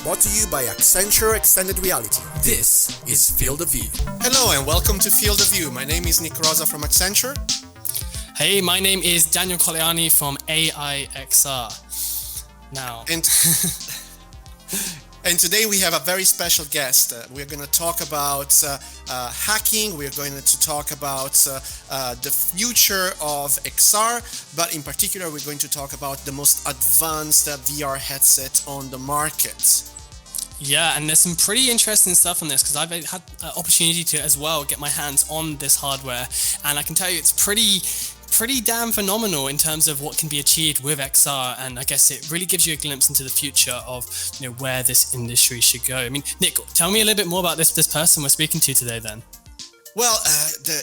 brought to you by Accenture Extended Reality. This is Field of View. Hello and welcome to Field of View. My name is Nick Rosa from Accenture. Hey, my name is Daniel Cogliani from AIXR. Now. And today we have a very special guest. We're going to talk about hacking. We're going to talk about the future of XR, but in particular we're going to talk about the most advanced VR headset on the market. Yeah, and there's some pretty interesting stuff on this because I've had an opportunity to as well get my hands on this hardware, and I can tell you it's pretty damn phenomenal in terms of what can be achieved with XR, and I guess it really gives you a glimpse into the future of where this industry should go. I mean, Nick, tell me a little bit more about this person we're speaking to today then. Well,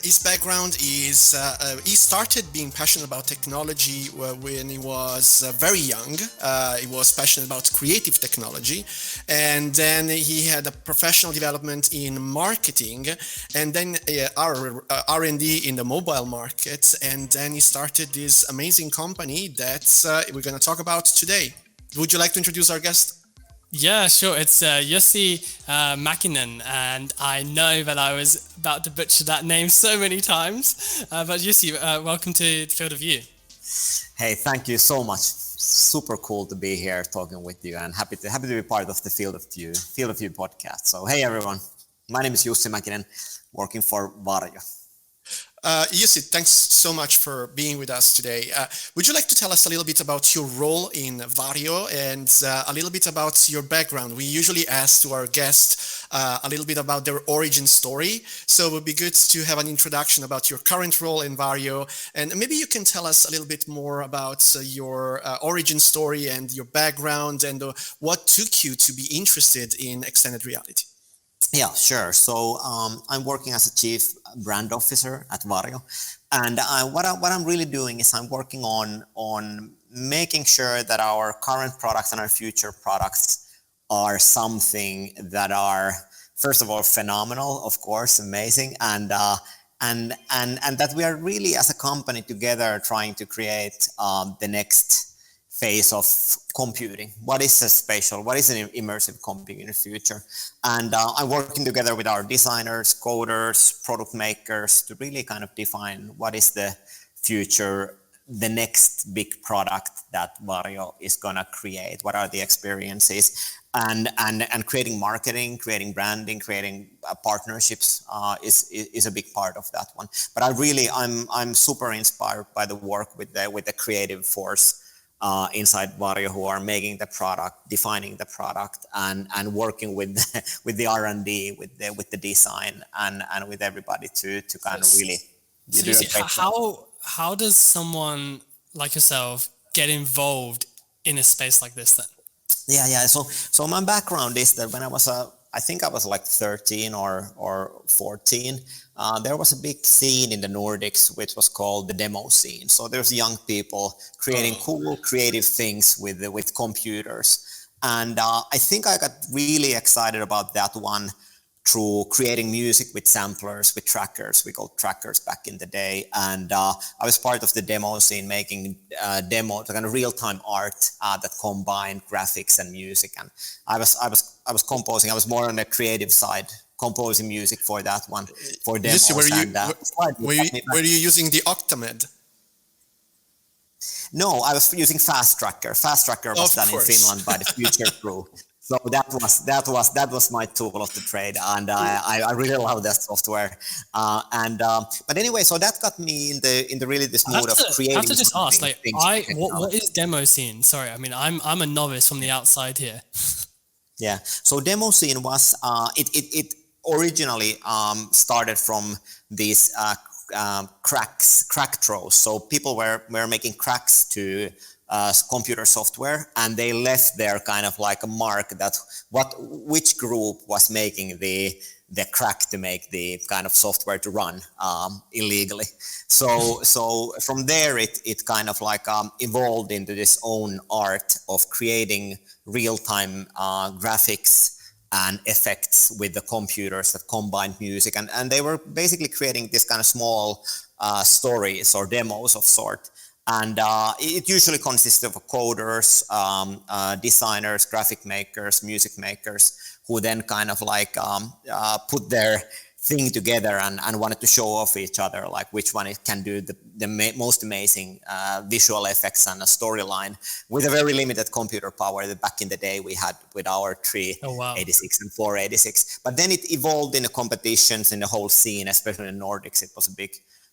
his background is, he started being passionate about technology when he was very young. He was passionate about creative technology, and then he had a professional development in marketing, and then R&D in the mobile market, and then he started this amazing company that we're going to talk about today. Would you like to introduce our guest? Yeah, sure. It's Jussi Mäkinen, and I know that I was about to butcher that name so many times. But Jussi, welcome to Field of View. Hey, thank you so much. Super cool to be here talking with you, and happy to be part of the Field of View podcast. So, hey everyone, my name is Jussi Mäkinen, working for Varjo. Jussi, thanks so much for being with us today. Would you like to tell us a little bit about your role in Varjo and a little bit about your background? We usually ask to our guests a little bit about their origin story, so it would be good to have an introduction about your current role in Varjo, and maybe you can tell us a little bit more about your origin story and your background and what took you to be interested in extended reality. Yeah, sure. So I'm working as a chief brand officer at Varjo, and what I'm really doing is I'm working on making sure that our current products and our future products are something that are, first of all, phenomenal, of course, amazing, and that we are really as a company together trying to create the next phase of computing. What is an immersive computing in the future? And I'm working together with our designers, coders, product makers to really kind of define what is the future, the next big product that Varjo is gonna create. What are the experiences? And creating marketing, creating branding, creating partnerships is a big part of that one. But I'm super inspired by the work with the creative force inside Varjo, who are making the product, defining the product, and working with the R&D, with the design, and with everybody to kind of really. So how does someone like yourself get involved in a space like this then? Yeah. So my background is that when I think I was like 13 or 14. There was a big scene in the Nordics which was called the demo scene. So there's young people creating cool, creative things with computers. And I think I got really excited about that one through creating music with samplers, with trackers. We called trackers back in the day. And I was part of the demo scene, making demo, kind of real-time art that combined graphics and music. And I was composing. I was more on the creative side, composing music for that one, for demos. Were you using the Octamed? No, I was using Fast Tracker. Fast Tracker was done in Finland by the Future Crew. So that was my tool of the trade, and I really love that software. But anyway, so that got me in the really this mood of creating. I have to just ask, what is demo scene? Sorry, I mean I'm a novice from the outside here. Yeah, so demo scene was it originally started from these crack throws. So people were making cracks to computer software, and they left there kind of like a mark that which group was making the crack to make the kind of software to run illegally. So from there it kind of like evolved into this own art of creating real-time graphics and effects with the computers that combined music, and they were basically creating this kind of small stories or demos of sort. And it usually consists of coders, designers, graphic makers, music makers, who then kind of like put their thing together and wanted to show off each other, like which one it can do the most amazing visual effects and a storyline with a very limited computer power that back in the day we had with our 386 and 486. But then it evolved in the competitions in the whole scene, especially in the Nordics. It was a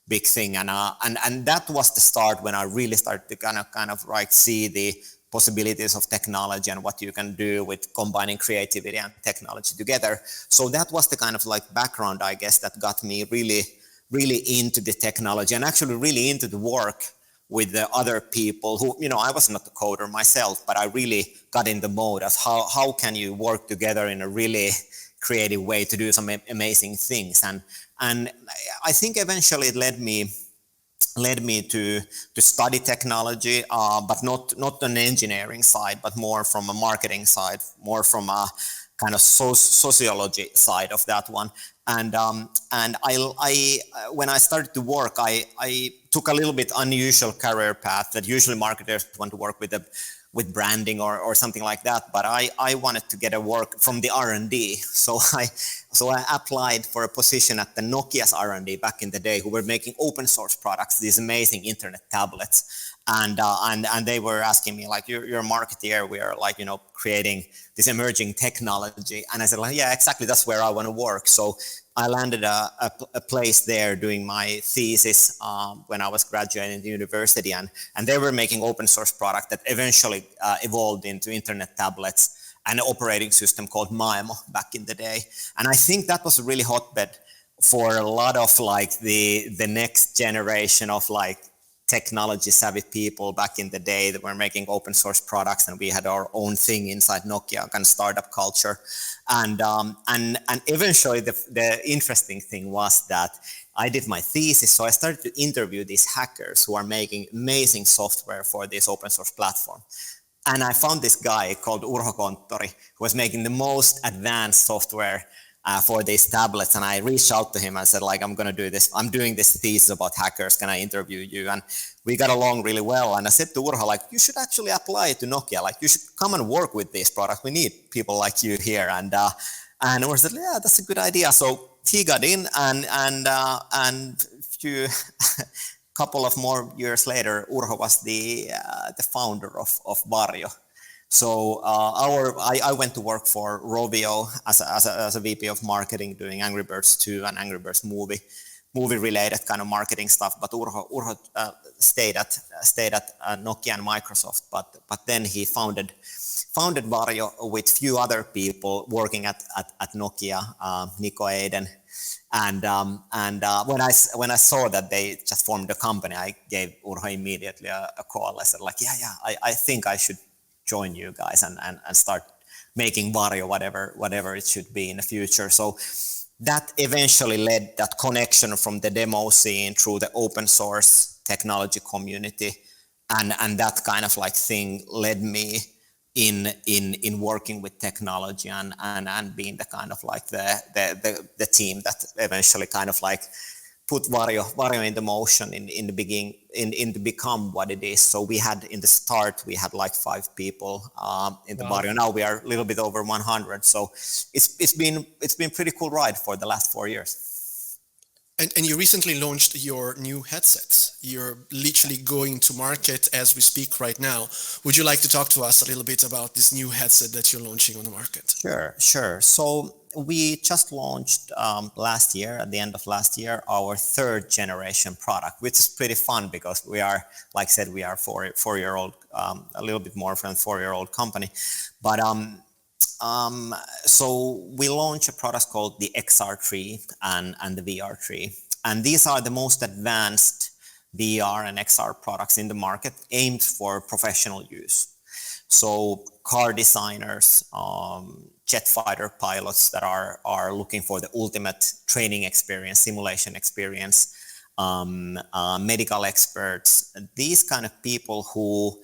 big thing, and that was the start when I really started to kind of like see the possibilities of technology and what you can do with combining creativity and technology together. So that was the kind of like background, I guess, that got me really into the technology and actually really into the work with the other people who, I was not a coder myself, but I really got in the mode of how can you work together in a really creative way to do some amazing things. And I think eventually it led me to study technology, but not on the engineering side, but more from a marketing side, more from a kind of sociology side of that one. And I when I started to work, I took a little bit unusual career path that usually marketers want to work with branding or something like that, but I wanted to get a work from the R&D. So I applied for a position at the Nokia's R&D back in the day, who were making open source products, these amazing internet tablets. And they were asking me, like, you're a marketeer, we are like, creating this emerging technology. And I said, like, yeah, exactly, that's where I want to work. So I landed a place there doing my thesis when I was graduating the university, and they were making open source product that eventually evolved into internet tablets and an operating system called Maemo back in the day. And I think that was a really hotbed for a lot of like the next generation of like technology savvy people back in the day that were making open source products, and we had our own thing inside Nokia, kind of startup culture. And eventually the interesting thing was that I did my thesis, so I started to interview these hackers who are making amazing software for this open source platform. And I found this guy called Urho Konttori, who was making the most advanced software for these tablets. And I reached out to him and said, like, I'm going to do this. I'm doing this thesis about hackers. Can I interview you? And we got along really well. And I said to Urho, like, you should actually apply to Nokia. Like, you should come and work with this product. We need people like you here. And Urho said, yeah, that's a good idea. So he got in, and few couple of more years later, Urho was the founder of Varjo. So I went to work for Rovio as a VP of marketing, doing Angry Birds 2 and Angry Birds movie related kind of marketing stuff. But Urho stayed at Nokia and Microsoft. But then he founded Varjo with few other people working at Nokia, Nico Aiden. And when I saw that they just formed a company, I gave Urho immediately a call. I said, like, yeah, I think I should join you guys and start making Varjo whatever it should be in the future. So that eventually led that connection from the demo scene through the open source technology community, and that kind of like thing led me in working with technology and being the kind of like the team that eventually kind of like put Varjo into motion in the beginning, in to become what it is. So we had in the start, we had like 5 people in the Varjo. Now we are a little bit over 100. So it's been pretty cool ride for the last 4 years. And you recently launched your new headset. You're literally going to market as we speak right now. Would you like to talk to us a little bit about this new headset that you're launching on the market? Sure. So we just launched last year, at the end of last year, our 3rd generation product, which is pretty fun because we are, like I said, we are four-year-old, a little bit more than 4-year-old company. But so we launched a product called the XR3 and the VR3. And these are the most advanced VR and XR products in the market, aimed for professional use. So car designers, jet fighter pilots that are looking for the ultimate training experience, simulation experience, medical experts, these kind of people who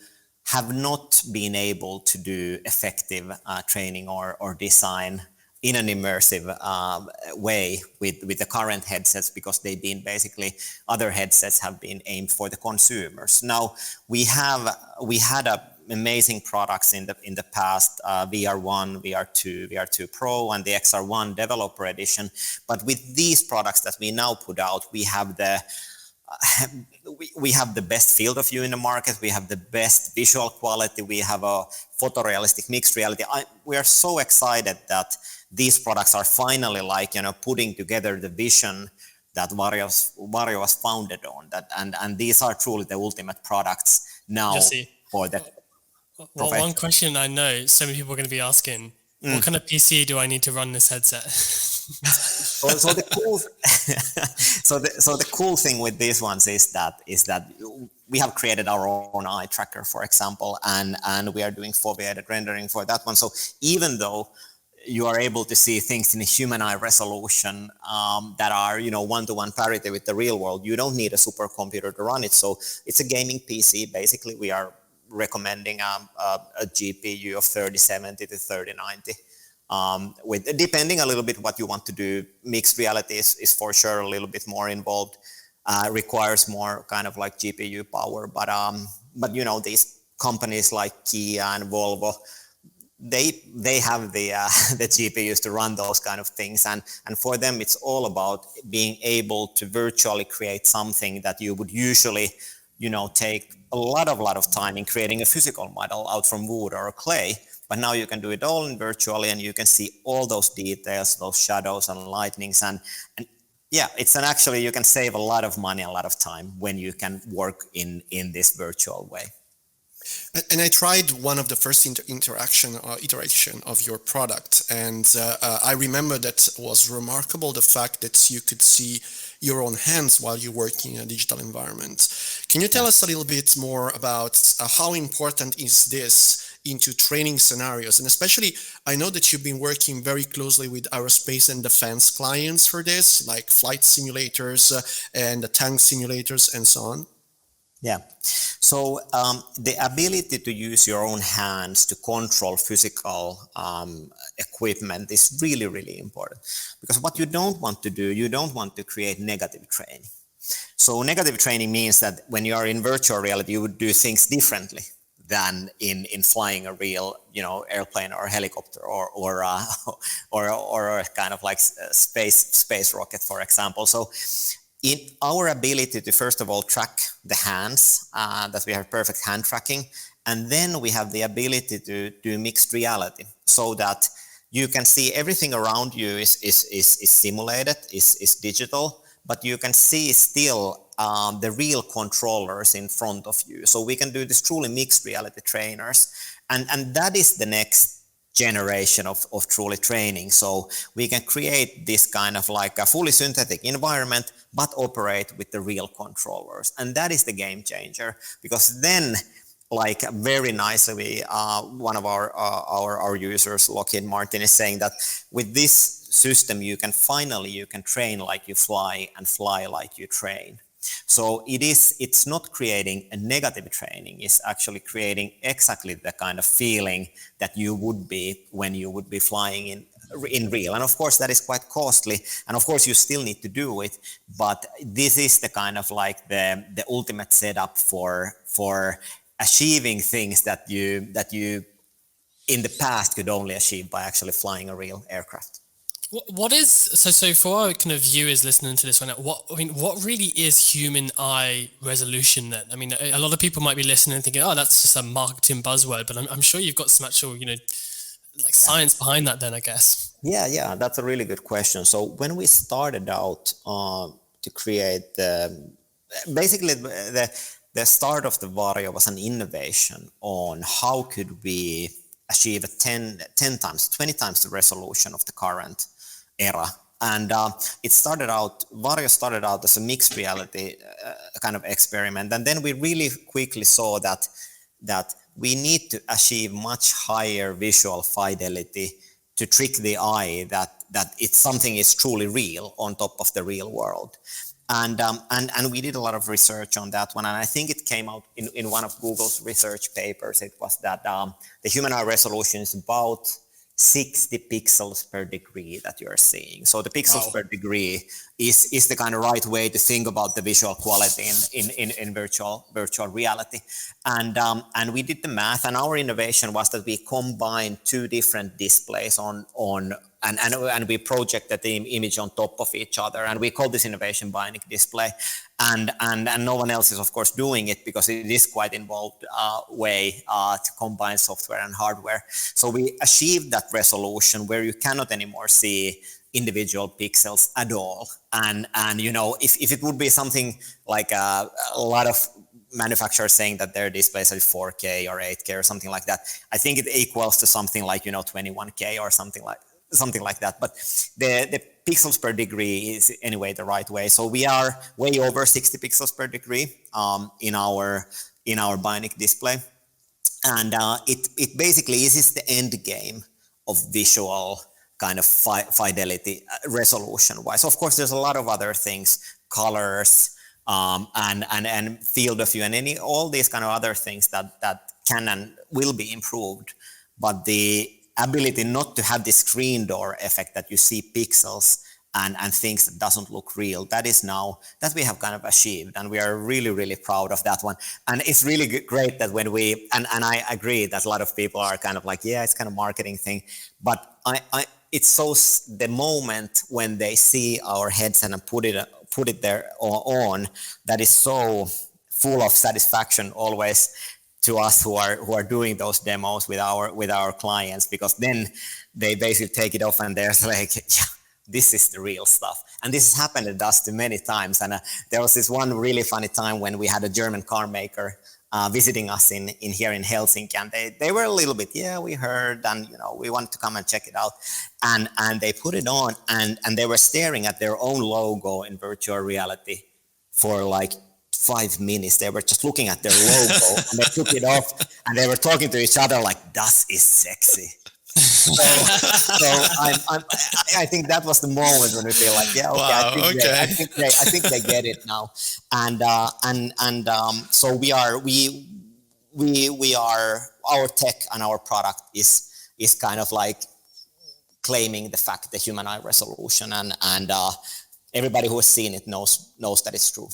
have not been able to do effective training or design in an immersive way with the current headsets, because they've been basically, other headsets have been aimed for the consumers. Now we had amazing products in the past, VR1, VR2, VR2 Pro, and the XR1 Developer Edition. But with these products that we now put out, we have the best field of view in the market. We have the best visual quality. We have a photorealistic mixed reality. We are so excited that these products are finally putting together the vision that Varjo was founded on. And these are truly the ultimate products now for the. Well, one question I know so many people are going to be asking: what kind of PC do I need to run this headset? so the cool thing with these ones is that we have created our own eye tracker, for example, and we are doing foveated rendering for that one. So even though you are able to see things in a human eye resolution that are one-to-one parity with the real world, you don't need a supercomputer to run it. So it's a gaming PC. Basically, we are recommending a GPU of 3070 to 3090. With depending a little bit what you want to do. Mixed reality is for sure a little bit more involved, requires more kind of like GPU power, but these companies like Kia and Volvo, they have the GPUs to run those kind of things, and for them it's all about being able to virtually create something that you would usually take a lot of time in creating a physical model out from wood or clay. But now you can do it all in virtually, and you can see all those details, those shadows and lightnings, and yeah, actually you can save a lot of money, a lot of time when you can work in this virtual way. And I tried one of the first iteration of your product, and I remember that was remarkable, the fact that you could see your own hands while you're working in a digital environment. Can you tell us a little bit more about how important is this into training scenarios? And especially, I know that you've been working very closely with aerospace and defense clients for this, like flight simulators and tank simulators and so on. Yeah. So the ability to use your own hands to control physical equipment is really, really important. Because what you don't want to do, you don't want to create negative training. So negative training means that when you are in virtual reality, you would do things differently than in flying a real, airplane or helicopter or a kind of like space rocket, for example. So in our ability to first of all track the hands, that we have perfect hand tracking, and then we have the ability to do mixed reality, so that you can see everything around you is simulated, is digital, but you can see still the real controllers in front of you. So we can do this truly mixed reality trainers, and that is the next generation of truly training. So we can create this kind of like a fully synthetic environment, but operate with the real controllers, and that is the game changer, because then, like very nicely, one of our users, Lockheed Martin, is saying that with this system you can train like you fly and fly like you train. So it's not creating a negative training, it's actually creating exactly the kind of feeling that you would be when you would be flying in real. And of course that is quite costly, and of course you still need to do it, but this is the kind of like the ultimate setup for achieving things that you in the past could only achieve by actually flying a real aircraft. What is so for our kind of viewers listening to this right now? What really is human eye resolution then? I mean, a lot of people might be listening and thinking, "Oh, that's just a marketing buzzword," but I'm sure you've got some actual, science behind that. Then I guess. Yeah, that's a really good question. So when we started out to create basically the start of the Varjo was an innovation on how could we achieve 10 times, 20 times the resolution of the current era. And Varjo started out as a mixed reality kind of experiment. And then we really quickly saw that we need to achieve much higher visual fidelity to trick the eye that it's something is truly real on top of the real world. And we did a lot of research on that one, and I think it came out in one of Google's research papers. It was that the human eye resolution is about 60 pixels per degree that you're seeing. So the pixels Wow. per degree is the kind of right way to think about the visual quality in virtual reality. And we did the math, and our innovation was that we combined two different displays and we projected the image on top of each other, and we call this innovation Bionic Display. And no one else is, of course, doing it because it is quite involved way to combine software and hardware. So we achieved that resolution where you cannot anymore see individual pixels at all. And you know, if it would be something like a lot of manufacturers saying that their displays are 4K or 8K or something like that, I think it equals to something like, you know, 21K or something like that. But the pixels per degree is anyway the right way. So we are way over 60 pixels per degree in our Bionic display, and it basically is the end game of visual kind of fidelity resolution wise. Of course, there's a lot of other things, colors and field of view and all these kind of other things that can and will be improved, but the ability not to have this screen door effect that you see pixels and things that doesn't look real, that is now that we have kind of achieved, and we are really, really proud of that one. And it's really great that when we, and I agree that a lot of people are kind of like, yeah, it's kind of marketing thing, but it shows the moment when they see our headset and put it there on, that is so full of satisfaction always to us who are doing those demos with our clients, because then they basically take it off and they're like, yeah, this is the real stuff. And this has happened to us many times. And there was this one really funny time when we had a German car maker visiting us in here in Helsinki, and they were a little bit, yeah, we heard, and you know, we wanted to come and check it out, and they put it on, and they were staring at their own logo in virtual reality for like 5 minutes. They were just looking at their logo and they took it off and they were talking to each other like, "Das is sexy." So I think that was the moment when we feel like, yeah, okay, Wow, I think they get it now, and so we are our tech and our product is kind of like claiming the fact, the human eye resolution, and everybody who has seen it knows that it's true.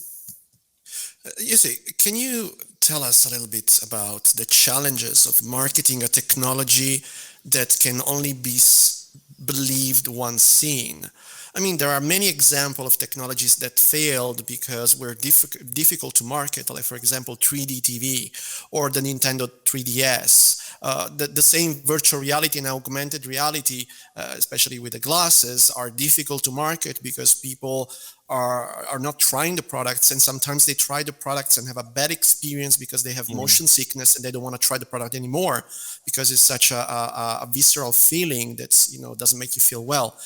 Jussi, can you tell us a little bit about the challenges of marketing a technology that can only be believed once seen? I mean, there are many examples of technologies that failed because were difficult to market, like, for example, 3D TV or the Nintendo 3DS. The same virtual reality and augmented reality, especially with the glasses, are difficult to market because people are not trying the products, and sometimes they try the products and have a bad experience because they have motion sickness and they don't want to try the product anymore because it's such a visceral feeling that, you know, doesn't make you feel well.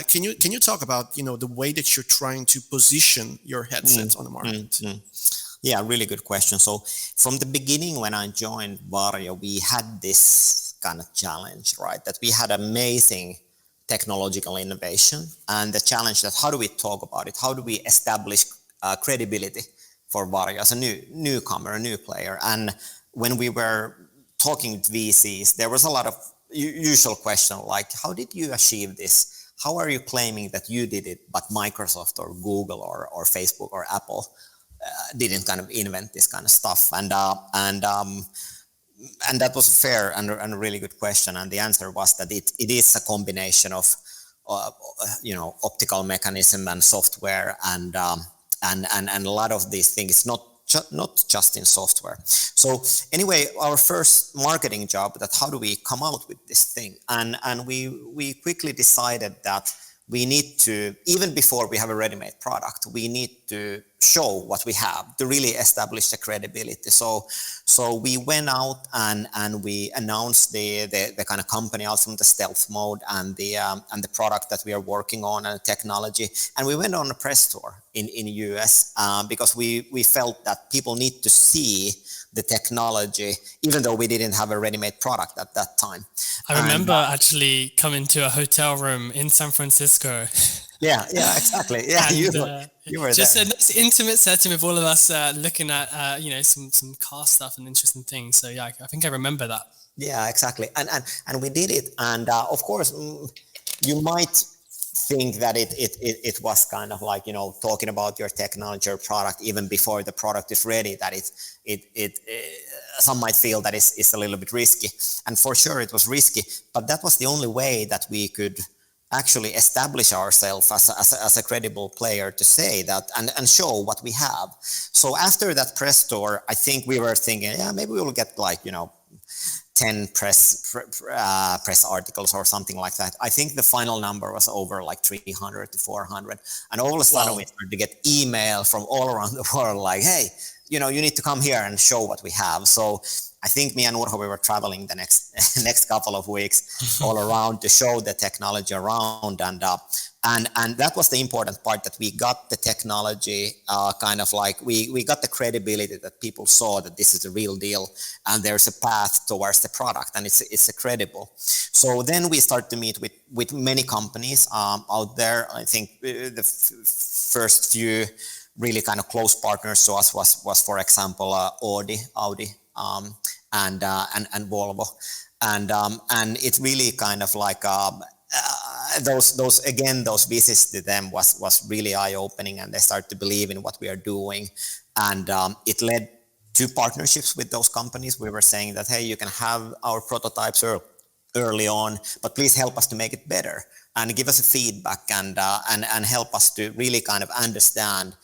Can you talk about, you know, the way that you're trying to position your headsets on the market? Yeah, really good question. So from the beginning, when I joined Varjo, we had this kind of challenge, right? That we had amazing technological innovation, and the challenge that how do we talk about it? How do we establish credibility for Varjo as a newcomer, a new player? And when we were talking with VCs, there was a lot of usual question like, how did you achieve this? How are you claiming that you did it, but Microsoft or Google or Facebook or Apple didn't kind of invent this kind of stuff? And that was a fair and a really good question. And the answer was that it is a combination of, you know, optical mechanism and software and a lot of these things, not just in software. So anyway, our first marketing job, that how do we come out with this thing? And we quickly decided that we need to, even before we have a ready-made product, we need to show what we have to really establish the credibility. So we went out and we announced the kind of company out from the stealth mode and the product that we are working on and the technology. And we went on a press tour in US because we felt that people need to see the technology, even though we didn't have a ready-made product at that time. I remember actually coming to a hotel room in San Francisco. Yeah, exactly. Yeah, and, you were just there. a nice intimate setting with all of us looking at, you know, some car stuff and interesting things. So yeah, I think I remember that. Yeah, exactly. And we did it. And of course, you might think that it was kind of like, talking about your technology or product even before the product is ready, that some might feel that it's a little bit risky. And for sure it was risky, but that was the only way that we could actually establish ourselves as a credible player to say that and show what we have. So after that press tour, I think we were thinking, yeah, maybe we will get like, 10 press articles or something like that. I think the final number was over like 300 to 400. And all of a sudden we started to get email from all around the world like, hey, you need to come here and show what we have. So I think me and Urho, we were traveling the next couple of weeks all around to show the technology around. And that was the important part, that we got the technology kind of like, we got the credibility that people saw that this is the real deal and there's a path towards the product and it's credible. So then we start to meet with many companies out there. I think the first few really kind of close partners to us was for example, Audi, and Volvo. And it really kind of like, those visits to them was really eye-opening, and they start to believe in what we are doing. And it led to partnerships with those companies. We were saying that, hey, you can have our prototypes early on, but please help us to make it better and give us a feedback and help us to really kind of understand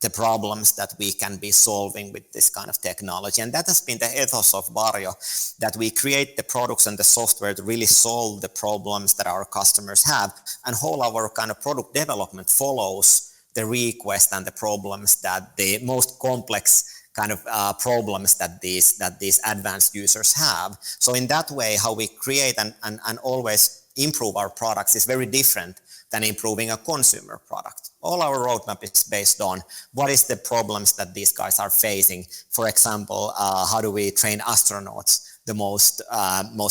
the problems that we can be solving with this kind of technology. And that has been the ethos of Varjo, that we create the products and the software to really solve the problems that our customers have. And whole our kind of product development follows the request and the problems that the most complex kind of problems that these advanced users have. So in that way, how we create and always improve our products is very different than improving a consumer product. All our roadmap is based on what is the problems that these guys are facing. For example, how do we train astronauts the most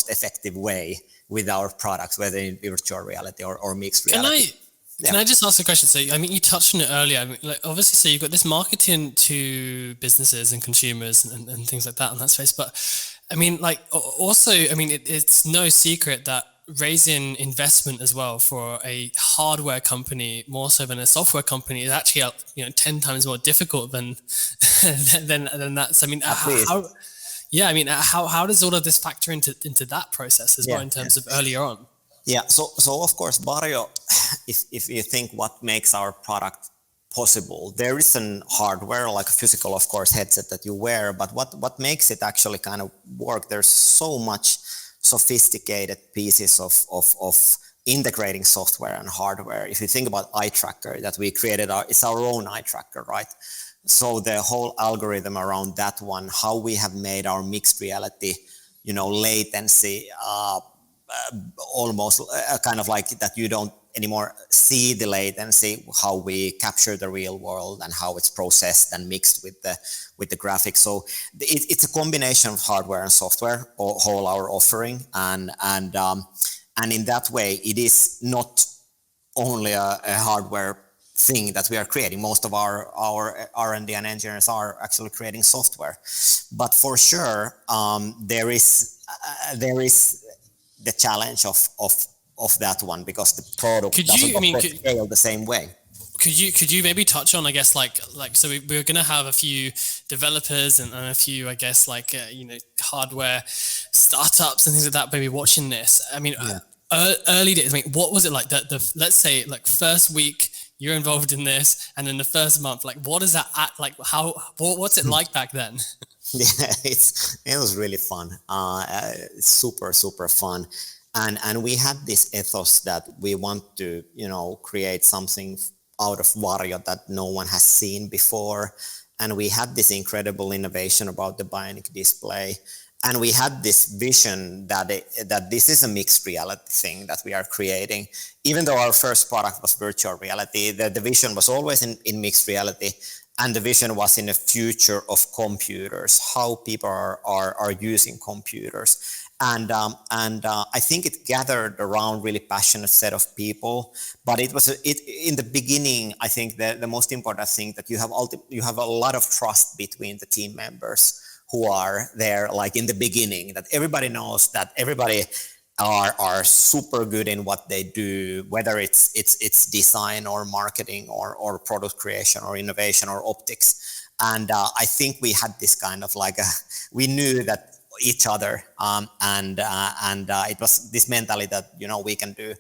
effective way with our products, whether in virtual reality or mixed reality. Can I just ask a question? So, I mean, you touched on it earlier. I mean, like, obviously, so you've got this marketing to businesses and consumers and things like that in that space. But I mean, like, also, I mean, it's no secret that raising investment as well for a hardware company more so than a software company is actually 10 times more difficult than that. So I mean, how does all of this factor into that process as well in terms of earlier on? Yeah, so of course, Varjo, if you think what makes our product possible, there is an hardware, like a physical, of course, headset that you wear, but what makes it actually kind of work, there's so much sophisticated pieces of integrating software and hardware. If you think about eye tracker that we created, it's our own eye tracker, right? So the whole algorithm around that one, how we have made our mixed reality, latency, almost kind of like that you don't anymore see the latency, how we capture the real world and how it's processed and mixed with the graphics. So it's a combination of hardware and software, whole our offering, and in that way it is not only a hardware thing that we are creating. Most of our R&D and engineers are actually creating software, but for sure there is the challenge of that one, because the product doesn't scale the same way. Could you maybe touch on, I guess, like so we're going to have a few developers and a few, I guess, like hardware startups and things like that maybe watching this. I mean, early days, I mean, what was it like the let's say like first week you're involved in this, and in the first month, like what is that like, what's it like back then? Yeah, it was really fun. Super fun. And we had this ethos that we want to, create something out of Varjo that no one has seen before. And we had this incredible innovation about the bionic display. And we had this vision that this is a mixed reality thing that we are creating. Even though our first product was virtual reality, the vision was always in mixed reality. And the vision was in a future of computers, how people are using computers. And I think it gathered around really passionate set of people. But it was in the beginning, I think the most important thing that you have a lot of trust between the team members who are there like in the beginning, that everybody knows that everybody are super good in what they do, whether it's design or marketing or product creation or innovation or optics. And I think we had this kind of like we knew that each other, and it was this mentality that, you know, we can do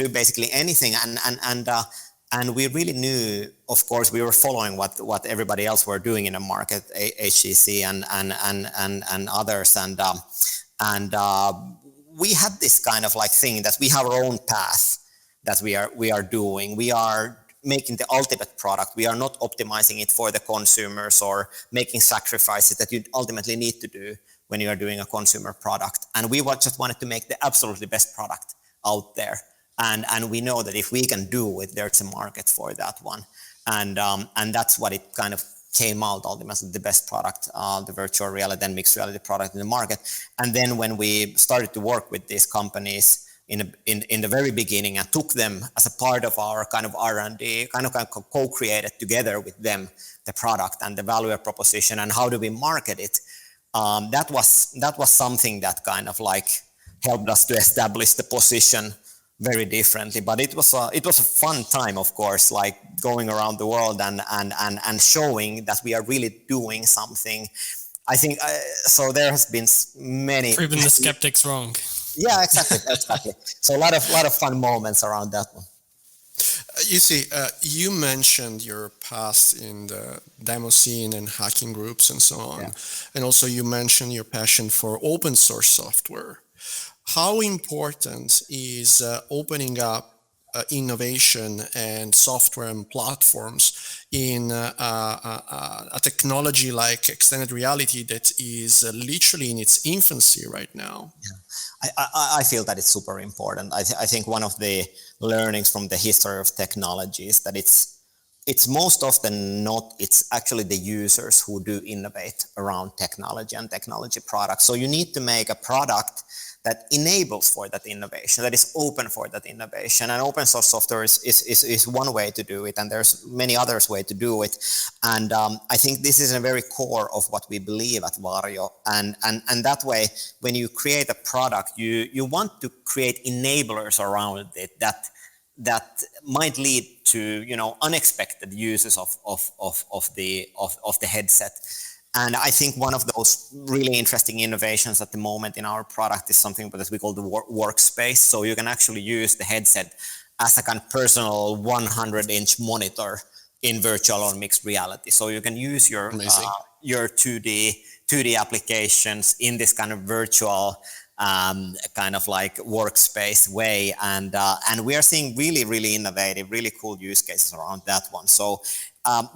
basically anything, and we really knew, of course, we were following what everybody else were doing in the market, HTC and others, and we had this kind of like thing that we have our own path that we are doing. We are making the ultimate product. We are not optimizing it for the consumers or making sacrifices that you ultimately need to do when you are doing a consumer product. And we just wanted to make the absolutely best product out there. And we know that if we can do it, there's a market for that one. And that's what it kind of came out ultimately, the best product, the virtual reality and mixed reality product in the market. And then when we started to work with these companies in the very beginning and took them as a part of our kind of R&D, kind of co-created together with them the product and the value proposition and how do we market it, that was something that kind of like helped us to establish the position very differently. But it was a fun time, of course, like going around the world and showing that we are really doing something. I think so. There has been many proving the skeptics wrong. Yeah, exactly. So a lot of fun moments around that one. You see, you mentioned your past in the demo scene and hacking groups and so on, and also you mentioned your passion for open source software. How important is opening up innovation and software and platforms in a technology like extended reality that is literally in its infancy right now? Yeah. I feel that it's super important. I think one of the learnings from the history of technology is that it's most often not, it's actually the users who do innovate around technology and technology products. So you need to make a product that enables for that innovation, that is open for that innovation. And open source software is one way to do it, and there's many others ways to do it. And I think this is a very core of what we believe at Varjo. And that way, when you create a product, you want to create enablers around it that might lead to, you know, unexpected uses of the headset. And I think one of those really interesting innovations at the moment in our product is something that we call the workspace. So you can actually use the headset as a kind of personal 100-inch monitor in virtual or mixed reality. So you can use your 2D applications in this kind of virtual kind of like workspace way. And we are seeing really innovative, really cool use cases around that one. So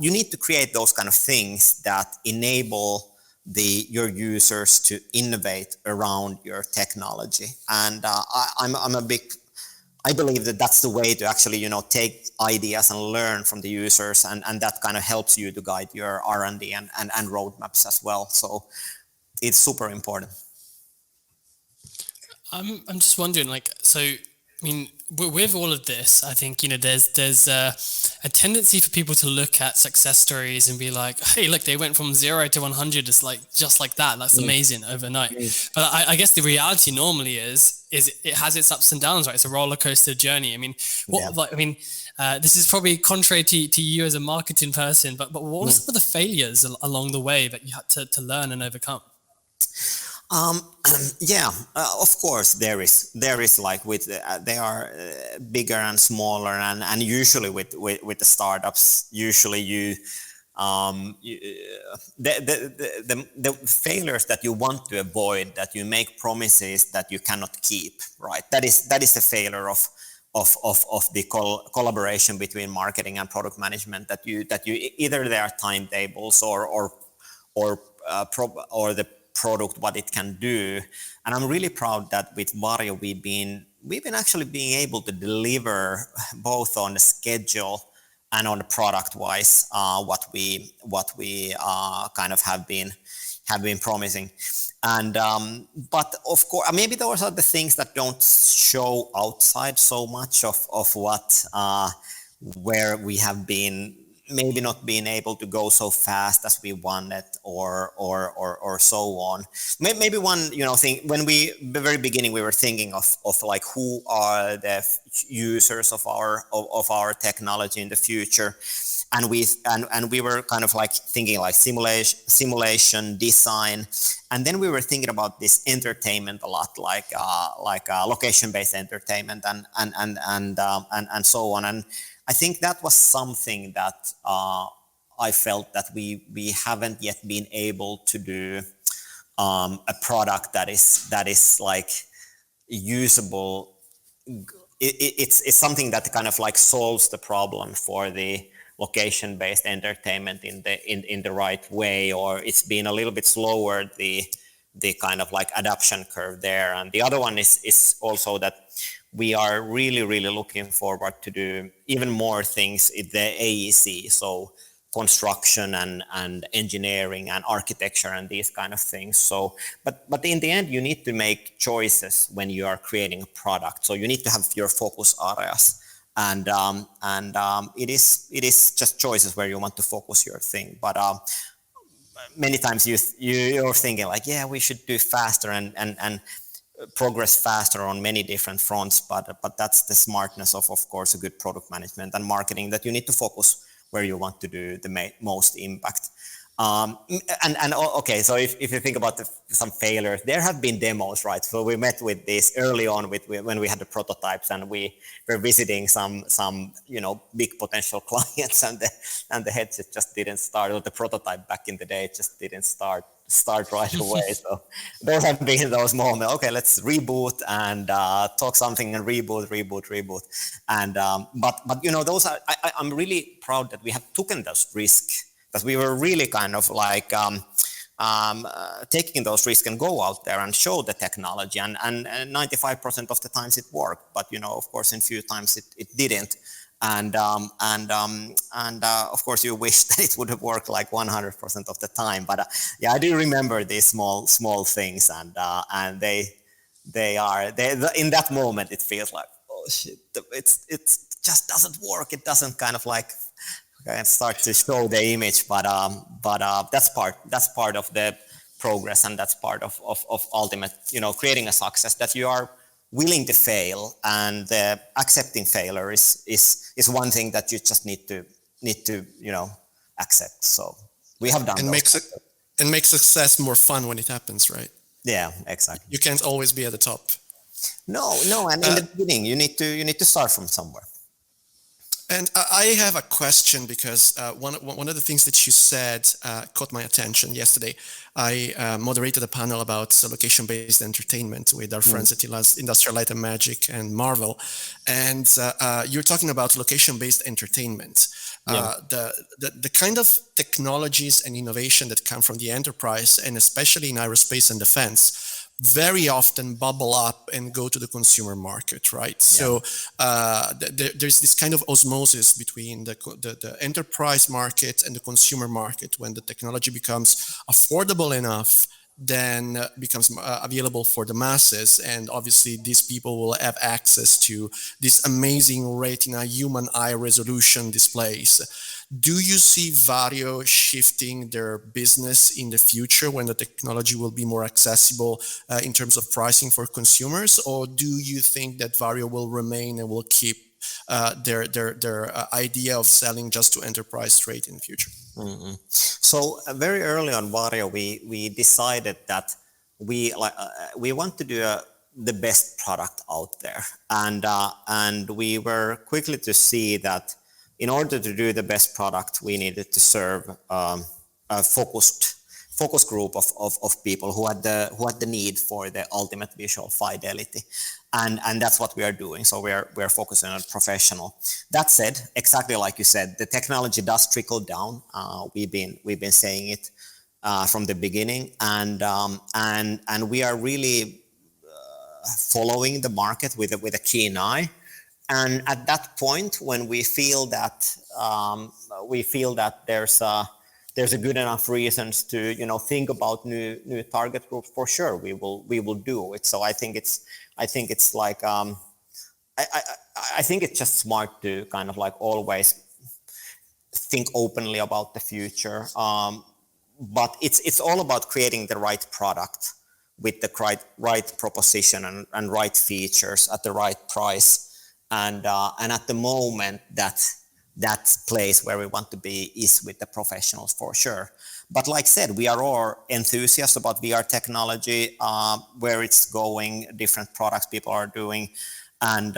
you need to create those kind of things that enable your users to innovate around your technology. And I believe that that's the way to actually, you know, take ideas and learn from the users, and that kind of helps you to guide your R&D and roadmaps as well. So it's super important. I'm just wondering, like, so I mean, with all of this, I think, you know, there's a tendency for people to look at success stories and be like, hey, look, they went from 0 to 100 just like that. That's amazing overnight. But I guess the reality normally is it has its ups and downs, right? It's a roller coaster journey. I mean, this is probably contrary to you as a marketing person, but what were some of the failures along the way that you had to learn and overcome? Of course there is like with they are bigger and smaller, and usually with the startups, usually the failures that you want to avoid, that you make promises that you cannot keep, right? That is the failure of the collaboration between marketing and product management, that you either there are timetables or the product, what it can do. And I'm really proud that with Varjo we've been actually being able to deliver both on the schedule and on the product wise what we kind of have been promising. And but of course maybe those are the things that don't show outside so much of what where we have been maybe not being able to go so fast as we wanted, or so on. Maybe one thing, when the very beginning we were thinking of like who are the users of our technology in the future, and we were kind of like thinking like simulation design, and then we were thinking about this entertainment a lot, like location-based entertainment and so on. And I think that was something that I felt that we haven't yet been able to do a product that is like usable. It's something that kind of like solves the problem for the location-based entertainment in the right way, or it's been a little bit slower, the kind of like adoption curve there. And the other one is also that we are really looking forward to do even more things in the AEC, so construction and engineering and architecture and these kind of things. So, but in the end, you need to make choices when you are creating a product. So you need to have your focus areas, and it is just choices where you want to focus your thing. But many times you're thinking like, yeah, we should do faster and progress faster on many different fronts, but that's the smartness of course a good product management and marketing, that you need to focus where you want to do the most impact. Okay, so if you think about some failures, there have been demos, right? So we met with this early on when we had the prototypes, and we were visiting some big potential clients, and the headset just didn't start, or the prototype back in the day just didn't start right away. So those have been those moments. Okay, let's reboot and talk something and reboot. And but those are, I'm really proud that we have taken those risks, that we were really kind of like taking those risks and go out there and show the technology, and 95% of the times it worked, but of course in few times it didn't, and of course you wish that it would have worked like 100% of the time. But yeah, I do remember these small things, and they are in that moment it feels like, oh shit, it just doesn't work. It doesn't kind of like start to show the image, but that's part of the progress, and that's part of ultimate creating a success, that you are willing to fail, and accepting failure is one thing that you just need to accept. So we have done and make success more fun when it happens, right? Yeah, exactly. You can't always be at the top. No, and in the beginning you need to start from somewhere. And I have a question, because one of the things that you said caught my attention yesterday. I moderated a panel about location-based entertainment with our friends at Industrial Light and Magic and Marvel, and you're talking about location-based entertainment. The kind of technologies and innovation that come from the enterprise, and especially in aerospace and defense, very often bubble up and go to the consumer market, right? Yeah. So there's this kind of osmosis between the enterprise market and the consumer market. When the technology becomes affordable enough, then becomes available for the masses, and obviously these people will have access to this amazing retina human eye resolution displays. Do you see Varjo shifting their business in the future when the technology will be more accessible in terms of pricing for consumers, or do you think that Varjo will remain and will keep their idea of selling just to enterprise straight in the future? Mm-hmm. So very early on Varjo, we decided that we want to do the best product out there, and we were quickly to see that in order to do the best product, we needed to serve a focus group of people who had the need for the ultimate visual fidelity, and that's what we are doing. So we are focusing on professional. That said, exactly like you said, the technology does trickle down. We've been saying it from the beginning, and we are really following the market with a keen eye. And at that point, when we feel that there's a good enough reasons to think about new target groups, for sure we will do it. So I think it's like I think it's just smart to kind of like always think openly about the future. But it's all about creating the right product with the right proposition and right features at the right price. And at the moment, that place where we want to be is with the professionals for sure. But like I said, we are all enthusiasts about VR technology, where it's going, different products people are doing, and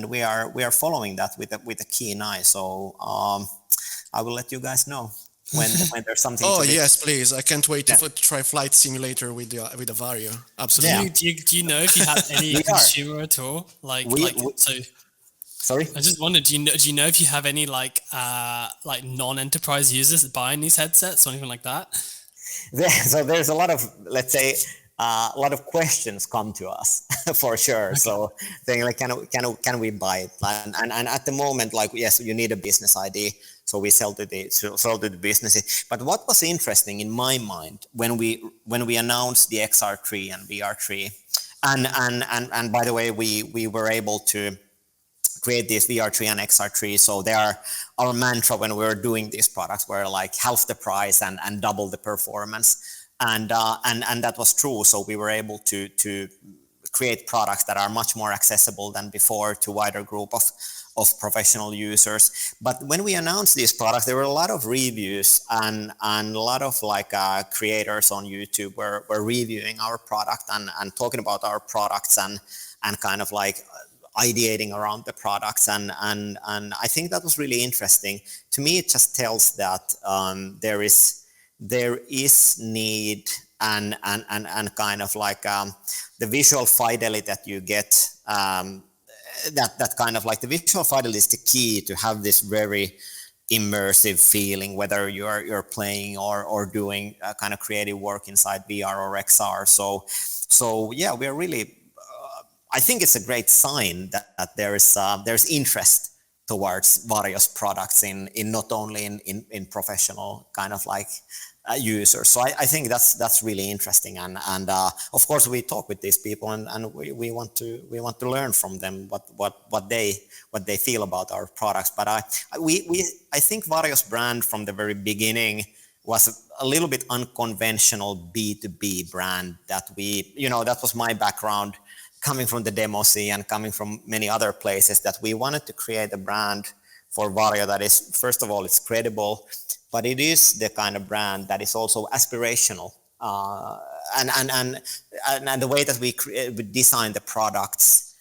we are following that with a keen eye. So I will let you guys know when there's something. Oh to be. yes, please! I can't wait Yeah. to try flight simulator with the Varjo. Do Absolutely. you, do you know if you have any We are. consumer at all? So Sorry. I just wondered, do you know if you have any like non-enterprise users buying these headsets or anything like that? So there's a lot of, let's say, a lot of questions come to us for sure. Okay. So saying like, can we buy it? And at the moment, like, yes, you need a business ID. So we sell to the businesses. But what was interesting in my mind when we announced the XR3 and VR3, and by the way, we were able to create this VR3 and XR3. So they are our mantra when we were doing these products, were like half the price and double the performance. And that was true. So we were able to create products that are much more accessible than before to wider group of professional users. But when we announced these products, there were a lot of reviews and a lot of like creators on YouTube were reviewing our product and talking about our products and kind of like ideating around the products, and I think that was really interesting. To me, it just tells that there is need and kind of like the visual fidelity that you get. That kind of like the visual fidelity is the key to have this very immersive feeling, whether you're playing or doing kind of creative work inside VR or XR. So yeah, we are really. I think it's a great sign that there's interest towards Varjo's products in not only in professional kind of like users. So I think that's really interesting, and of course we talk with these people and we want to learn from them what they feel about our products. But I think Varjo's brand from the very beginning was a little bit unconventional B2B brand that that was my background, coming from the demo scene and coming from many other places, that we wanted to create a brand for Varjo that is, first of all, it's credible, but it is the kind of brand that is also aspirational. And the way that we design the products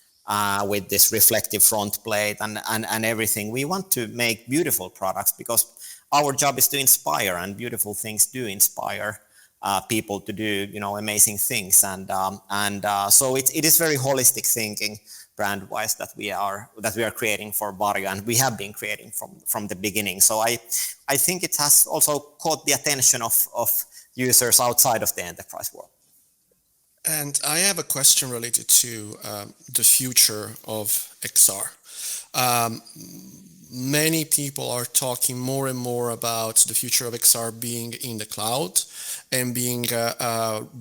with this reflective front plate and everything, we want to make beautiful products because our job is to inspire, and beautiful things do inspire people to do amazing things, and so it is very holistic thinking brand wise that we are creating for Varjo, and we have been creating from the beginning. So I think it has also caught the attention of users outside of the enterprise world. And I have a question related to the future of XR. Many people are talking more and more about the future of XR being in the cloud and being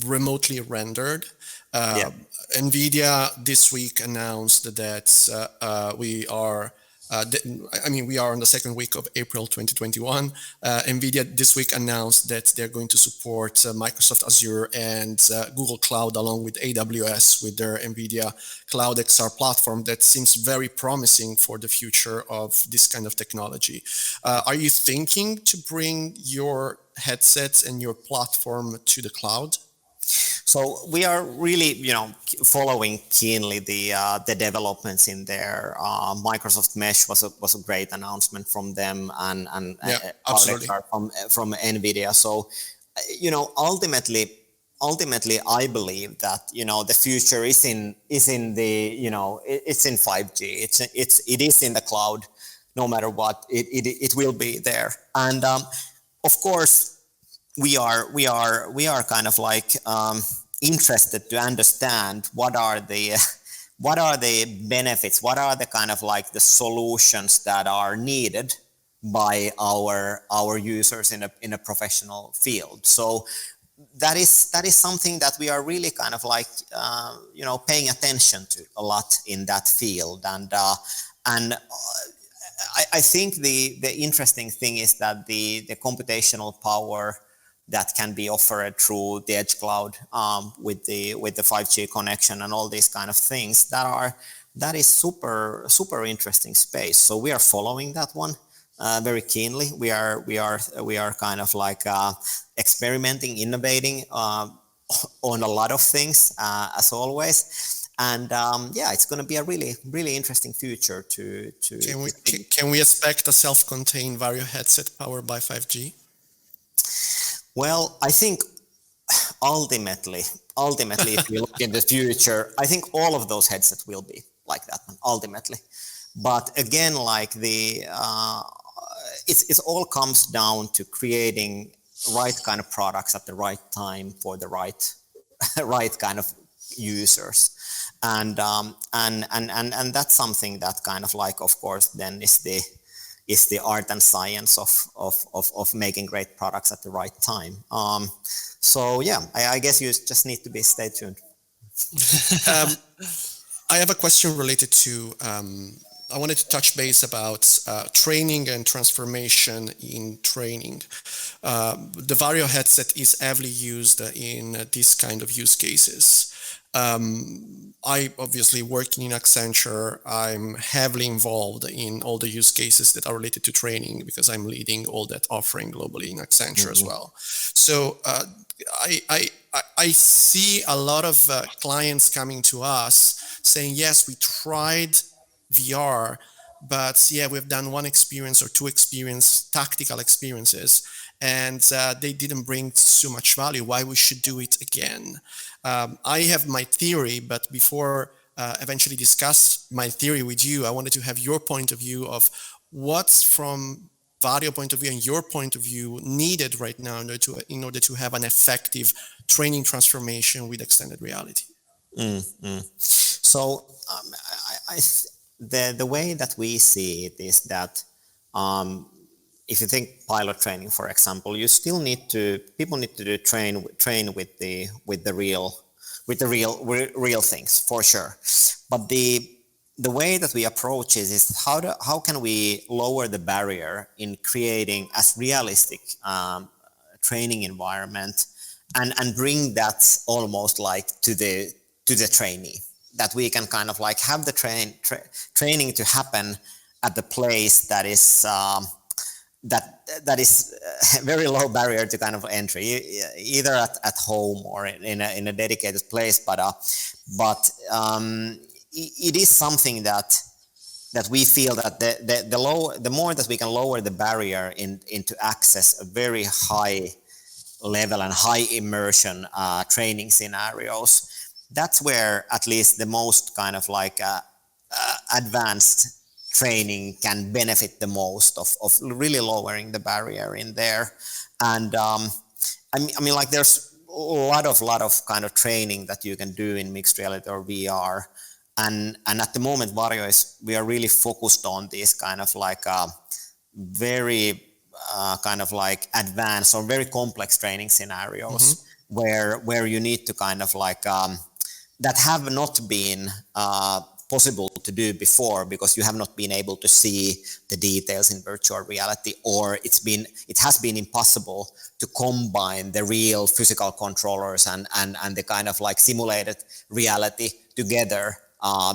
remotely rendered. NVIDIA this week announced that we are on the second week of April 2021. NVIDIA this week announced that they're going to support Microsoft Azure and Google Cloud along with AWS with their NVIDIA CloudXR platform. That seems very promising for the future of this kind of technology. Are you thinking to bring your headsets and your platform to the cloud? So we are really, following keenly the developments in there. Microsoft Mesh was a great announcement from them, and absolutely. from NVIDIA. So, ultimately, I believe that the future is in it's in 5G. It is in the cloud, no matter what. It will be there, and of course. We are kind of like interested to understand what are the benefits, what are the kind of like the solutions that are needed by our users in a professional field. So that is something that we are really kind of like paying attention to a lot in that field, and I think the interesting thing is that the computational power that can be offered through the edge cloud with the 5G connection and all these kind of things that is super interesting space. So we are following that one very keenly. We are kind of like experimenting, innovating on a lot of things as always. And it's going to be a really interesting future to Can we expect a self-contained Varjo headset powered by 5G? Well, I think ultimately, if you look in the future, I think all of those headsets will be like that ultimately. But again, like it all comes down to creating right kind of products at the right time for the right kind of users. And that's something that kind of like, of course, then is the art and science of making great products at the right time. So yeah, I guess you just need to stay tuned. I have a question related to, I wanted to touch base about training and transformation in training. The Varjo headset is heavily used in this kind of use cases. I obviously working in Accenture, I'm heavily involved in all the use cases that are related to training because I'm leading all that offering globally in Accenture as well. So I see a lot of clients coming to us saying, yes, we tried VR, but yeah, we've done one experience or two tactical experiences, and they didn't bring so much value. Why we should do it again? I have my theory, but before eventually discuss my theory with you, I wanted to have your point of view of what's from Varjo point of view and your point of view needed right now in order to have an effective training transformation with extended reality. So the way that we see it is that if you think pilot training, for example, people need to train with the real things for sure. But the way that we approach it is how can we lower the barrier in creating as realistic training environment and bring that almost like to the trainee, that we can kind of like have the training to happen at the place that is that is very low barrier to kind of entry, either at home or in a dedicated place. But it is something that we feel that the more that we can lower the barrier into access a very high level and high immersion training scenarios, that's where at least the most kind of like advanced training can benefit the most of really lowering the barrier in there. And I mean like there's a lot of kind of training that you can do in mixed reality or VR. And at the moment, Varjo we are really focused on these kind of like very kind of like advanced or very complex training scenarios where you need to kind of like that have not been possible to do before because you have not been able to see the details in virtual reality, or it has been impossible to combine the real physical controllers and the kind of like simulated reality together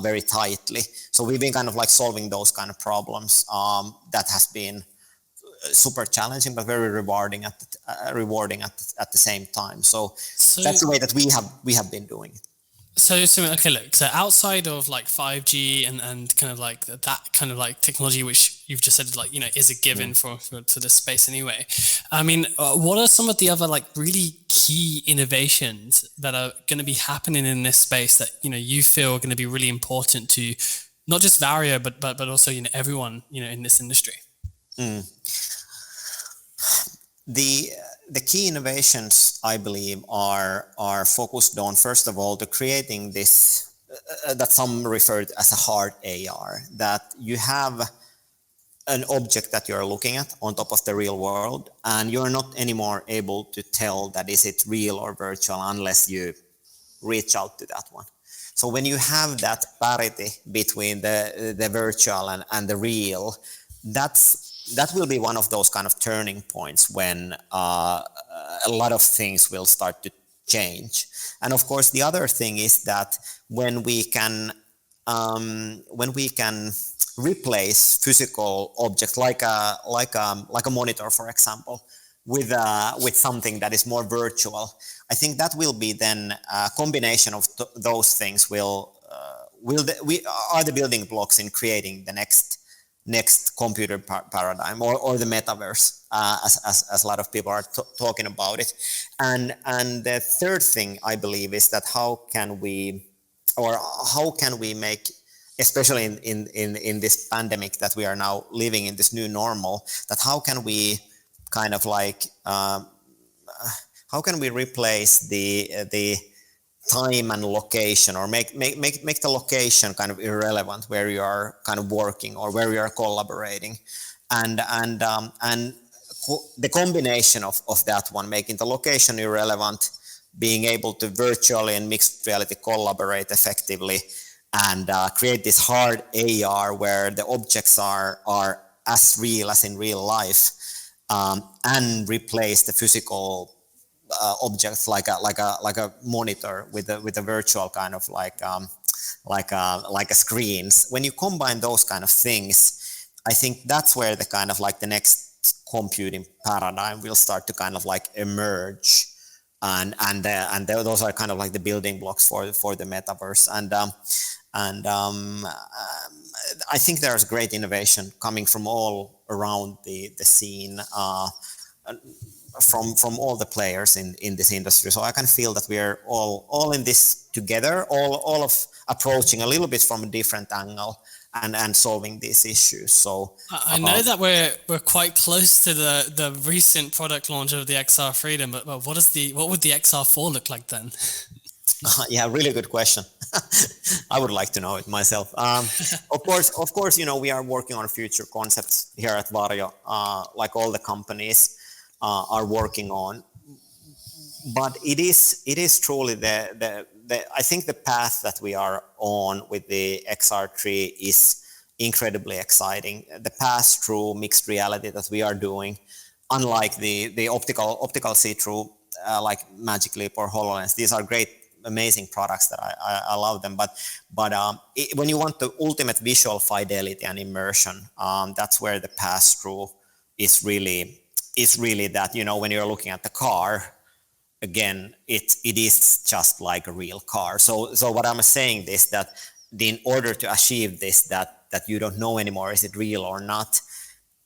very tightly. So we've been kind of like solving those kind of problems. That has been super challenging but very rewarding at the same time. So that's the way that we have been doing it. So okay, look. So outside of like 5G and kind of like that kind of like technology, which you've just said, like is a given for to this space anyway. I mean, what are some of the other like really key innovations that are going to be happening in this space that you feel are going to be really important to not just Varjo but also everyone in this industry? The key innovations, I believe, are focused on, first of all, to creating this that some refer to as a hard AR, that you have an object that you're looking at on top of the real world, and you're not anymore able to tell that is it real or virtual unless you reach out to that one. So when you have that parity between the virtual and the real, that will be one of those kind of turning points when a lot of things will start to change. And of course, the other thing is that when we can replace physical objects like a monitor, for example, with something that is more virtual, I think that will be then a combination of those things are the building blocks in creating the next computer paradigm or the metaverse, as a lot of people are talking about it. And the third thing I believe is that how can we make, especially in this pandemic that we are now living in, this new normal, that how can we kind of like how can we replace the time and location, or make the location kind of irrelevant where you are kind of working or where you are collaborating, and the combination of that one, making the location irrelevant, being able to virtually and mixed reality collaborate effectively, and create this hard AR where the objects are as real as in real life, and replace the physical objects like a monitor with a virtual kind of like a screens. When you combine those kind of things, I think that's where the kind of like the next computing paradigm will start to kind of like emerge, and those are kind of like the building blocks for the metaverse. And I think there's great innovation coming from all around the scene, from all the players in this industry. So I can feel that we are all in this together, all of approaching a little bit from a different angle and solving these issues. So I know that we're quite close to the recent product launch of the XR Freedom, but what would the XR4 look like then? Yeah, really good question. I would like to know it myself. Of course, we are working on future concepts here at Varjo, like all the companies are working on. But it is truly I think the path that we are on with the XR3 is incredibly exciting. The pass through mixed reality that we are doing, unlike the optical see-through like Magic Leap or HoloLens, these are great, amazing products that I love them. But when you want the ultimate visual fidelity and immersion, that's where the pass through is really that, when you're looking at the car, again, it is just like a real car. So what I'm saying is that in order to achieve this, that you don't know anymore, is it real or not?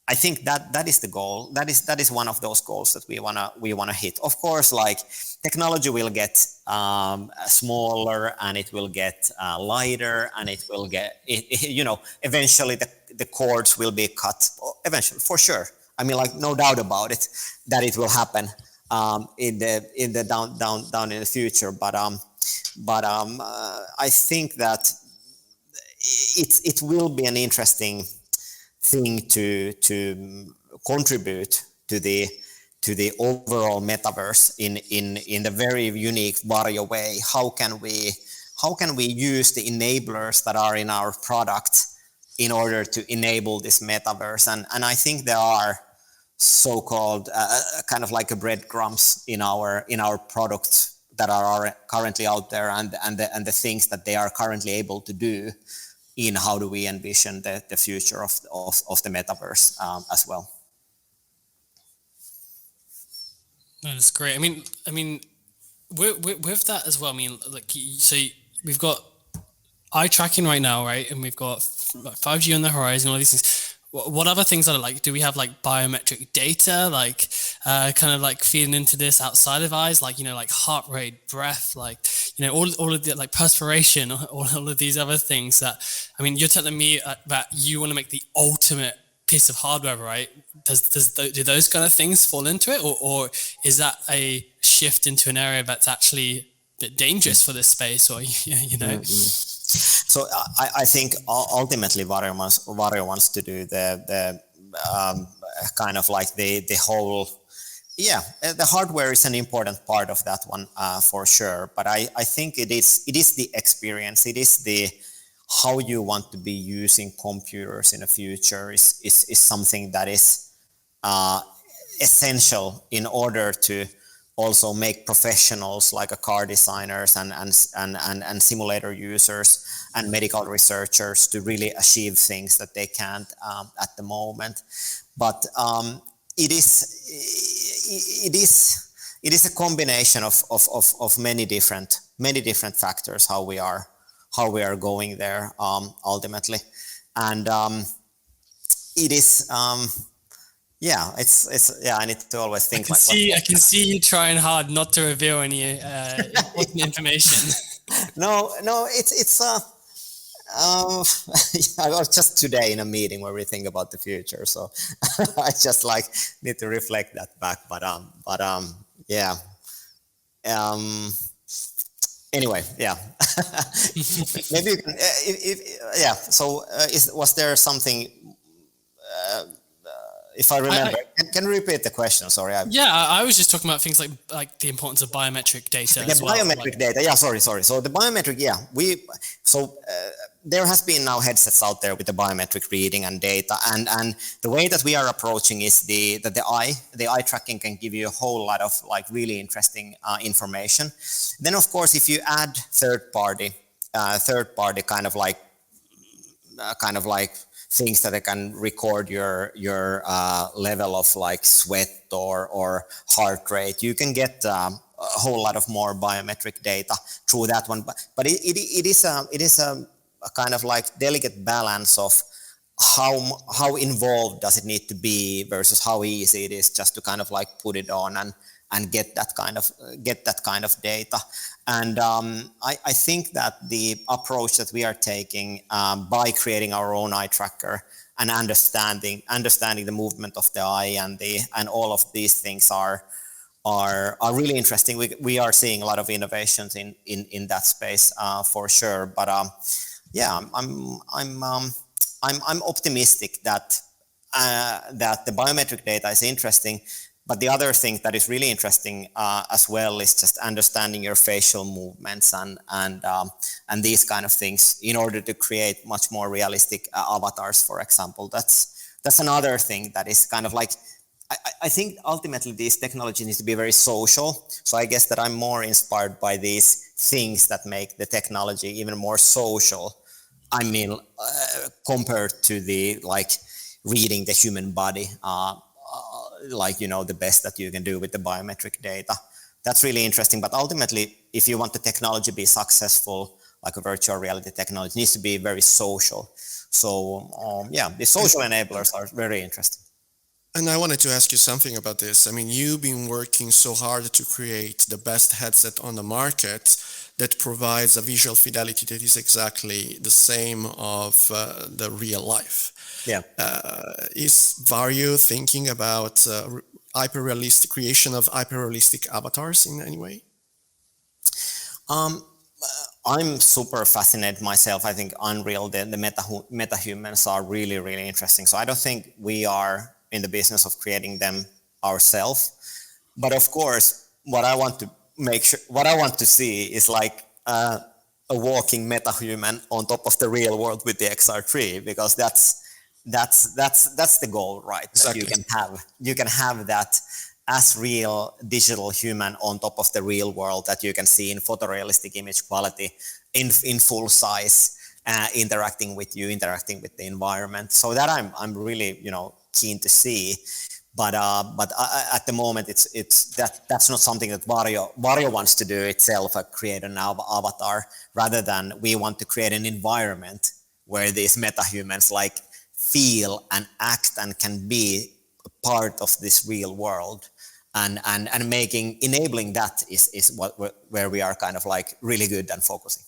I think that is the goal. That is one of those goals that we wanna hit. Of course, like technology will get smaller, and it will get lighter, and it will get eventually the cords will be cut. Eventually, for sure. I mean, like, no doubt about it that it will happen in the down in the future. But I think that it will be an interesting thing to contribute to the overall metaverse in the very unique Varjo way. How can we use the enablers that are in our product in order to enable this metaverse? And I think there are so-called kind of like a breadcrumbs in our products that are currently out there, and the things that they are currently able to do in how do we envision the future of the metaverse as well. That's great. I mean, with that as well. I mean, like, so we've got eye tracking right now, right? And we've got 5G on the horizon, all these things. What other things are like? Do we have like biometric data, like kind of like feeding into this outside of eyes, like, like heart rate, breath, like, all of the like perspiration, all of these other things that, I mean, you're telling me that you want to make the ultimate piece of hardware, right? Do those kind of things fall into it, or is that a shift into an area that's actually a bit dangerous for this space, or Mm-hmm. So I think ultimately Varjo wants to do the kind of like the whole, the hardware is an important part of that one for sure. But I think it is the experience, it is the how you want to be using computers in the future is something that is essential in order to also make professionals like a car designers and simulator users and medical researchers to really achieve things that they can't at the moment. But it is a combination of many different factors how we are going there ultimately, and it is. I need to always think. I can see you trying hard not to reveal any important information. No, it's I was just today in a meeting where we think about the future, so I just need to reflect that back. Anyway, yeah. Maybe you can. Was there something? If I remember, can you repeat the question? Sorry. I was just talking about things like the importance of biometric data. Biometric data. Yeah, sorry. So the biometric, there has been now headsets out there with the biometric reading and data, and the way that we are approaching is that the eye tracking can give you a whole lot of really interesting information. Then of course, if you add third party kind of like things that can record your level of sweat or heart rate, you can get a whole lot of more biometric data through that one. But it is a kind of delicate balance of how involved does it need to be versus how easy it is just to kind of put it on and get that kind of data. And I think that the approach that we are taking by creating our own eye tracker and understanding the movement of the eye and all of these things are really interesting. We are seeing a lot of innovations in that space for sure. But I'm optimistic that the biometric data is interesting. But the other thing that is really interesting as well is just understanding your facial movements and these kind of things in order to create much more realistic avatars, for example. That's another thing that is kind of I think ultimately this technology needs to be very social. So I guess that I'm more inspired by these things that make the technology even more social. I mean, compared to the reading the human body. The best that you can do with the biometric data. That's really interesting. But ultimately, if you want the technology to be successful, like a virtual reality technology, it needs to be very social. So, the social enablers are very interesting. And I wanted to ask you something about this. I mean, you've been working so hard to create the best headset on the market that provides a visual fidelity that is exactly the same of the real life. Yeah. Is Varjo thinking about creation of hyperrealistic avatars in any way? I'm super fascinated myself. I think Unreal, the meta-humans are really, really interesting. So I don't think we are in the business of creating them ourselves. But of course, what I want to see is a walking meta-human on top of the real world with the XR3, because that's the goal, right? Exactly. That you can have that as real digital human on top of the real world that you can see in photorealistic image quality in full size, interacting with the environment. So that I'm really keen to see. But at the moment that's not something that Varjo wants to do itself, create an avatar, rather than we want to create an environment where these meta-humans feel and act and can be a part of this real world, and enabling that is where we are kind of really good and focusing.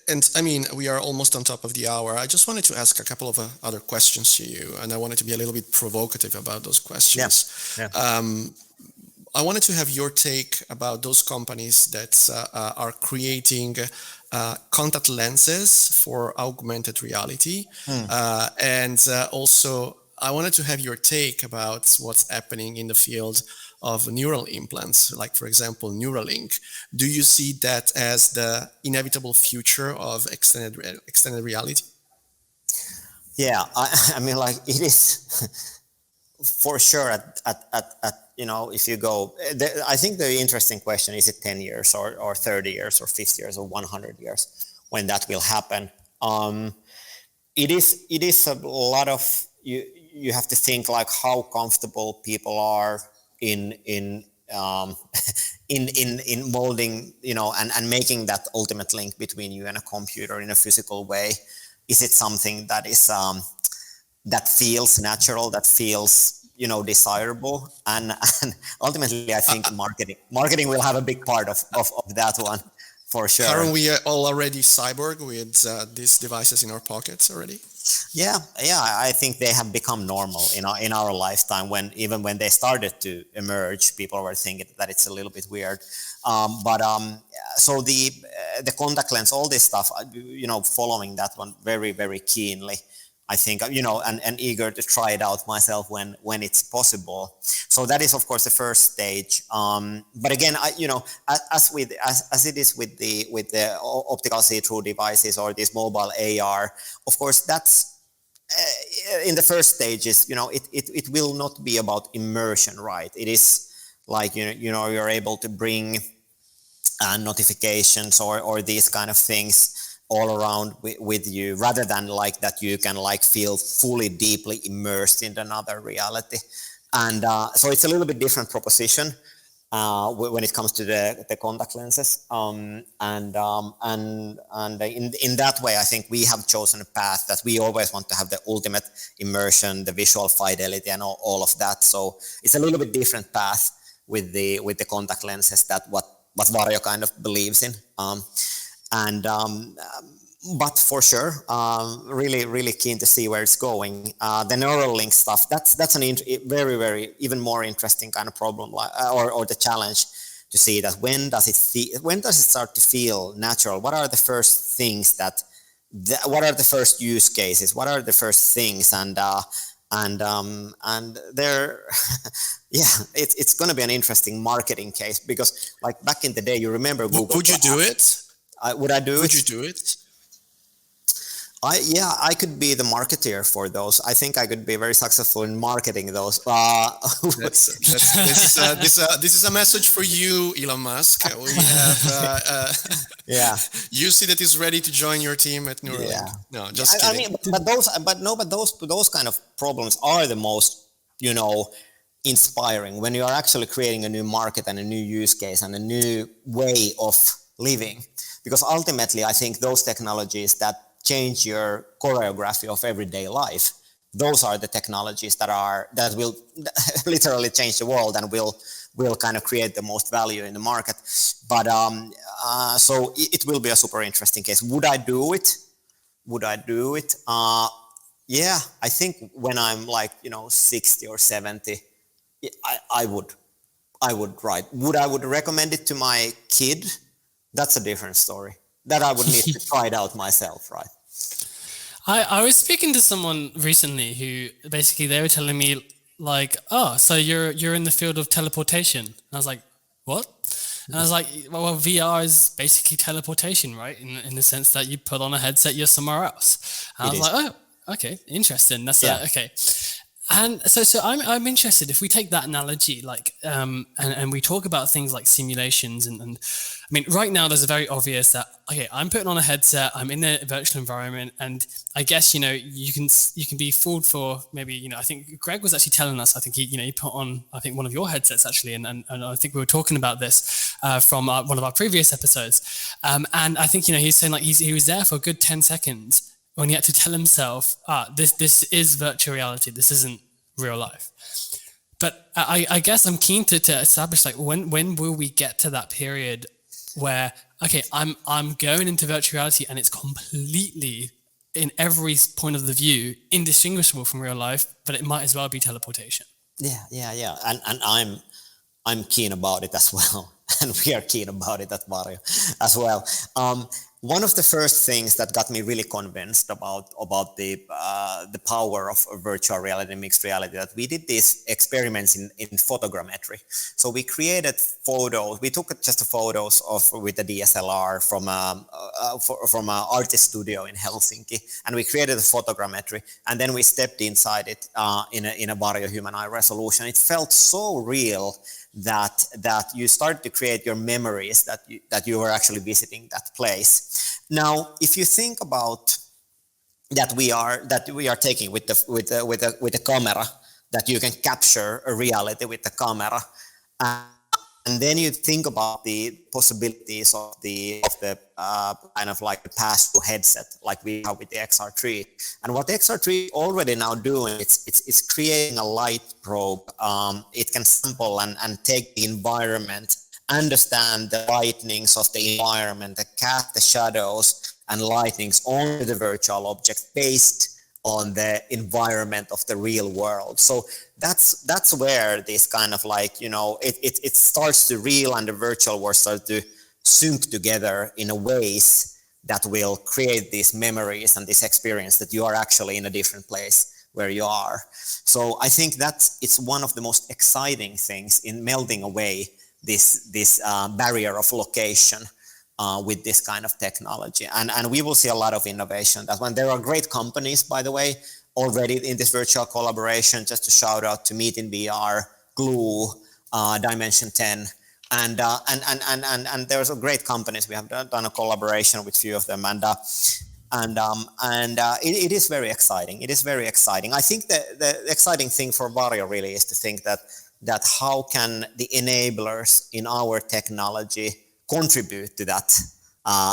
And I mean, we are almost on top of the hour. I just wanted to ask a couple of other questions to you, and I wanted to be a little bit provocative about those questions. Yeah. I wanted to have your take about those companies that are creating contact lenses for augmented reality, and also I wanted to have your take about what's happening in the field of neural implants, like for example, Neuralink. Do you see that as the inevitable future of extended reality? Yeah, I mean, like it is for sure. At if you go, I think the interesting question is: it 10 years or 30 years or 50 years or 100 years when that will happen? It is a lot of you have to think like how comfortable people are in in molding, and making that ultimate link between you and a computer in a physical way. Is it something that is that feels natural, that feels desirable, and ultimately I think marketing will have a big part of that one for sure. Aren't we all already cyborg with these devices in our pockets already? Yeah, I think they have become normal in our lifetime. Even when they started to emerge, people were thinking that it's a little bit weird. So the contact lens, all this stuff, following that one very, very keenly. I think, and eager to try it out myself when it's possible. So that is, of course, the first stage. But again, as it is with the optical see-through devices or this mobile AR, of course, that's in the first stages. It will not be about immersion, right? It is like you're able to bring notifications or these kind of things all around with you, rather than like that you can like feel fully deeply immersed in another reality. And so it's a little bit different proposition when it comes to the contact lenses. And in that way, I think we have chosen a path that we always want to have the ultimate immersion, the visual fidelity, and all of that. So it's a little bit different path with the contact lenses that what Varjo kind of believes in. But for sure, really, really keen to see where it's going. The Neuralink stuff, that's a very, very even more interesting kind of problem, or the challenge to see that when does it start to feel natural? What are the first things what are the first use cases? What are the first things? And there, yeah, it's going to be an interesting marketing case, because like back in the day, you remember Google. Would you do it? Would I do it? Would you do it? I could be the marketeer for those. I think I could be very successful in marketing those. This is a message for you, Elon Musk. We have Jussi that is ready to join your team at Neuralink. Yeah. No, just kidding. I mean, those kind of problems are the most, inspiring when you are actually creating a new market and a new use case and a new way of living. Because ultimately, I think those technologies that change your choreography of everyday life, those are the technologies that will literally change the world and will kind of create the most value in the market. But so it will be a super interesting case. Would I do it? Yeah, I think when I'm like 60 or 70, I would, right? I would recommend it to my kid? That's a different story. That I would need to try it out myself, right? I was speaking to someone recently who basically they were telling me like, oh, so you're in the field of teleportation. And I was like, what? And I was like, well, VR is basically teleportation, right? In the sense that you put on a headset, you're somewhere else. And I was like, oh, okay, interesting. That's okay. And so I'm interested if we take that analogy, like, and we talk about things like simulations and I mean, right now there's a very obvious that, okay, I'm putting on a headset, I'm in a virtual environment, and I guess, you can be fooled for maybe, I think Greg was actually telling us, I think he put on, I think one of your headsets actually, and I think we were talking about this from one of our previous episodes. And I think, he's saying like he was there for a good 10 seconds when he had to tell himself, this is virtual reality, this isn't real life. But I guess I'm keen to establish like when will we get to that period where, okay, I'm going into virtual reality and it's completely, in every point of the view, indistinguishable from real life, but it might as well be teleportation. Yeah. And I'm keen about it as well. And we are keen about it at Varjo as well. one of the first things that got me really convinced about the power of virtual reality and mixed reality, that we did these experiments in photogrammetry. So we created photos. We took just photos with a DSLR from an artist studio in Helsinki, and we created a photogrammetry, and then we stepped inside it in a Varjo human eye resolution. It felt so real that you start to create your memories that you were actually visiting that place. Now, if you think about that we are taking with the camera, that you can capture a reality with the camera, and then you think about the possibilities of the kind of like the pass-through headset, like we have with the XR3. And what the XR3 already now doing, it's creating a light probe. It can sample and take the environment, understand the lightnings of the environment, cast the shadows and lightnings onto the virtual object based on the environment of the real world. So that's where this kind of like, you know, it starts to real and the virtual world starts to sync together in a ways that will create these memories and this experience that you are actually in a different place where you are. So I think that it's one of the most exciting things in melting away this barrier of location with this kind of technology. And we will see a lot of innovation. That's when there are great companies, by the way, already in this virtual collaboration, just to shout out to Meet in VR, Glue, Dimension 10, and there's a great companies. We have done a collaboration with a few of them, it is very exciting. It is very exciting. I think the exciting thing for Varjo really is to think that how can the enablers in our technology contribute to that,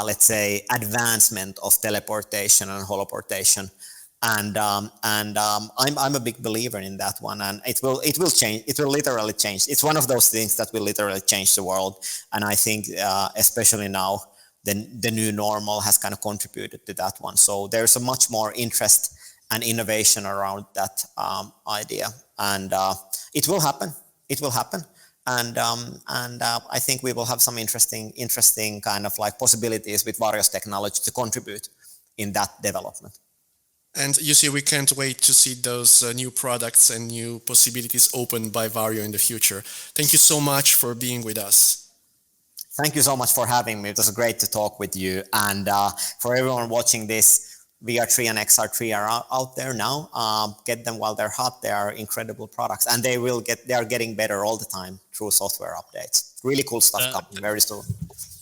let's say, advancement of teleportation and holoportation, and I'm a big believer in that one, and it will change. It will literally change. It's one of those things that will literally change the world, and I think especially now the new normal has kind of contributed to that one. So there's a much more interest and innovation around that idea, and it will happen. It will happen. And I think we will have some interesting kind of like possibilities with Varjo's technology to contribute in that development. And you see, we can't wait to see those new products and new possibilities opened by Varjo in the future. Thank you so much for being with us. Thank you so much for having me. It was great to talk with you. And for everyone watching this, VR3 and XR3 are out there now. Get them while they're hot. They are incredible products, and they are getting better all the time through software updates. Really cool stuff coming very soon.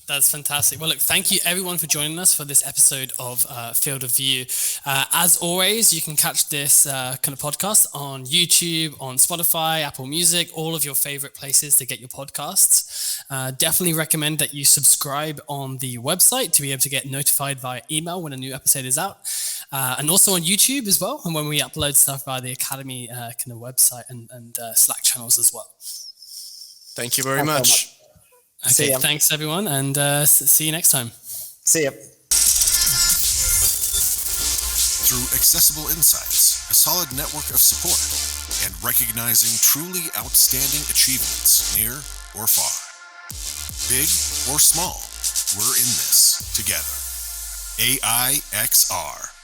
That's fantastic. Well, look, thank you everyone for joining us for this episode of Field of View. As always, you can catch this kind of podcast on YouTube, on Spotify, Apple Music, all of your favorite places to get your podcasts. Definitely recommend that you subscribe on the website to be able to get notified via email when a new episode is out. And also on YouTube as well, and when we upload stuff via the Academy kind of website and Slack channels as well. Thank you very much. Okay, thanks everyone, and see you next time. See ya. Through accessible insights, a solid network of support, and recognizing truly outstanding achievements near or far. Big or small, we're in this together. AIXR.